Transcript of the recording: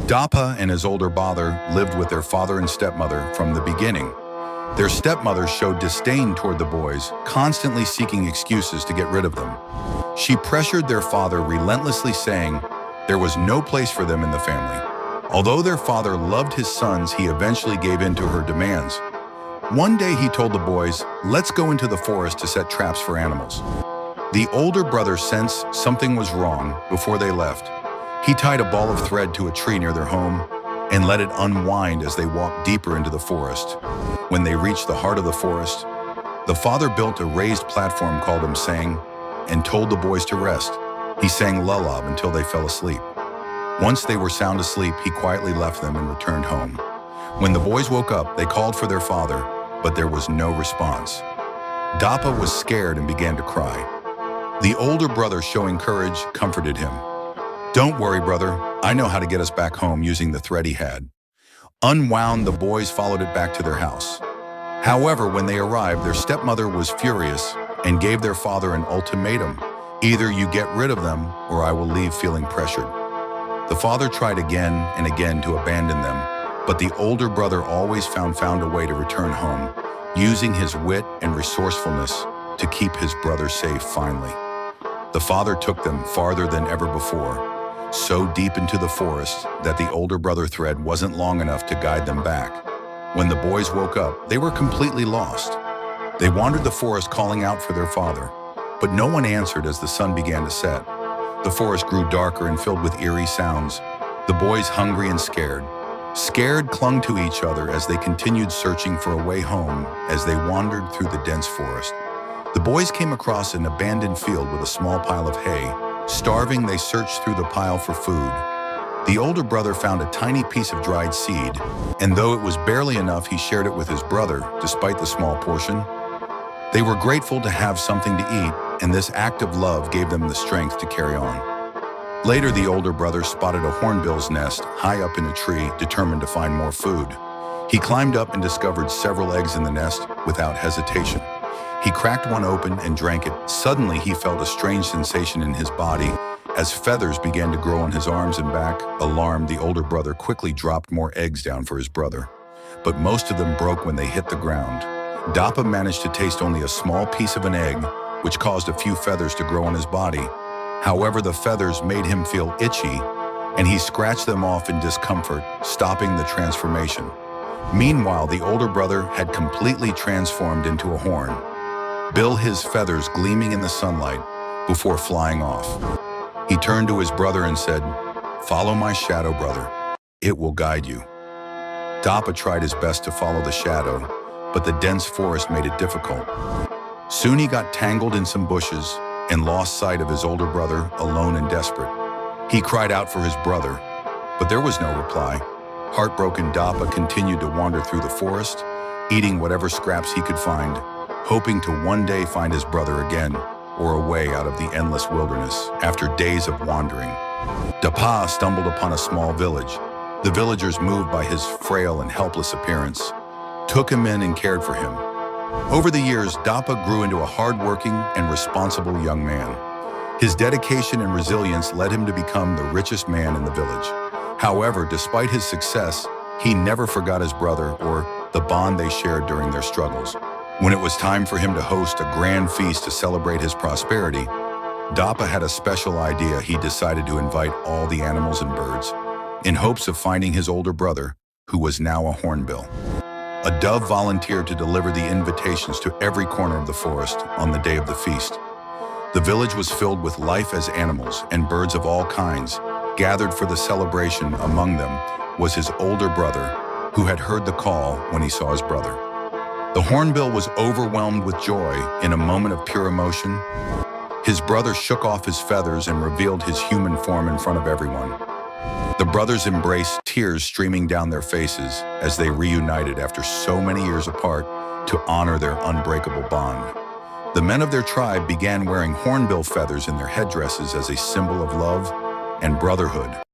DAPA and his older brother lived with their father and stepmother from the beginning. Their stepmother showed disdain toward the boys, constantly seeking excuses to get rid of them. She pressured their father relentlessly, saying there was no place for them in the family. Although their father loved his sons, he eventually gave in to her demands. One day he told the boys, "Let's go into the forest to set traps for animals." The older brother sensed something was wrong before they left. He tied a ball of thread to a tree near their home and let it unwind as they walked deeper into the forest. When they reached the heart of the forest, the father built a raised platform, called him sang, and told the boys to rest. He sang lullaby until they fell asleep. Once they were sound asleep, he quietly left them and returned home. When the boys woke up, they called for their father, but there was no response. DAPA was scared and began to cry. The older brother, showing courage, comforted him. "Don't worry, brother. I know how to get us back home," using the thread he had. Unwound, the boys followed it back to their house. However, when they arrived, their stepmother was furious and gave their father an ultimatum. "Either you get rid of them, or I will leave feeling pressured." The father tried again and again to abandon them, but the older brother always found a way to return home, using his wit and resourcefulness to keep his brother safe finally. The father took them farther than ever before, so deep into the forest that the older brother thread wasn't long enough to guide them back. When the boys woke up, they were completely lost. They wandered the forest calling out for their father, but no one answered as the sun began to set. The forest grew darker and filled with eerie sounds. The boys, hungry and scared, clung to each other as they continued searching for a way home. As they wandered through the dense forest, the boys came across an abandoned field with a small pile of hay. Starving, they searched through the pile for food. The older brother found a tiny piece of dried seed, and though it was barely enough, he shared it with his brother, despite the small portion. They were grateful to have something to eat, and this act of love gave them the strength to carry on. Later, the older brother spotted a hornbill's nest high up in a tree, determined to find more food. He climbed up and discovered several eggs in the nest without hesitation. He cracked one open and drank it. Suddenly, he felt a strange sensation in his body as feathers began to grow on his arms and back. Alarmed, the older brother quickly dropped more eggs down for his brother, but most of them broke when they hit the ground. DAPA managed to taste only a small piece of an egg, which caused a few feathers to grow on his body. However, the feathers made him feel itchy, and he scratched them off in discomfort, stopping the transformation. Meanwhile, the older brother had completely transformed into a horn, Bill, his feathers gleaming in the sunlight, before flying off. He turned to his brother and said, "Follow my shadow, brother. It will guide you." DAPA tried his best to follow the shadow, but the dense forest made it difficult. Soon he got tangled in some bushes and lost sight of his older brother, alone and desperate. He cried out for his brother, but there was no reply. Heartbroken, DAPA continued to wander through the forest, eating whatever scraps he could find, hoping to one day find his brother again, or a way out of the endless wilderness. After days of wandering, DAPA stumbled upon a small village. The villagers, moved by his frail and helpless appearance, took him in and cared for him. Over the years, DAPA grew into a hard-working and responsible young man. His dedication and resilience led him to become the richest man in the village. However, despite his success, he never forgot his brother or the bond they shared during their struggles. When it was time for him to host a grand feast to celebrate his prosperity, DAPA had a special idea. He decided to invite all the animals and birds, in hopes of finding his older brother, who was now a hornbill. A dove volunteered to deliver the invitations to every corner of the forest on the day of the feast. The village was filled with life as animals and birds of all kinds gathered for the celebration. Among them was his older brother, who had heard the call when he saw his brother. The hornbill was overwhelmed with joy. In a moment of pure emotion, his brother shook off his feathers and revealed his human form in front of everyone. The brothers embraced, tears streaming down their faces as they reunited after so many years apart to honor their unbreakable bond. The men of their tribe began wearing hornbill feathers in their headdresses as a symbol of love and brotherhood.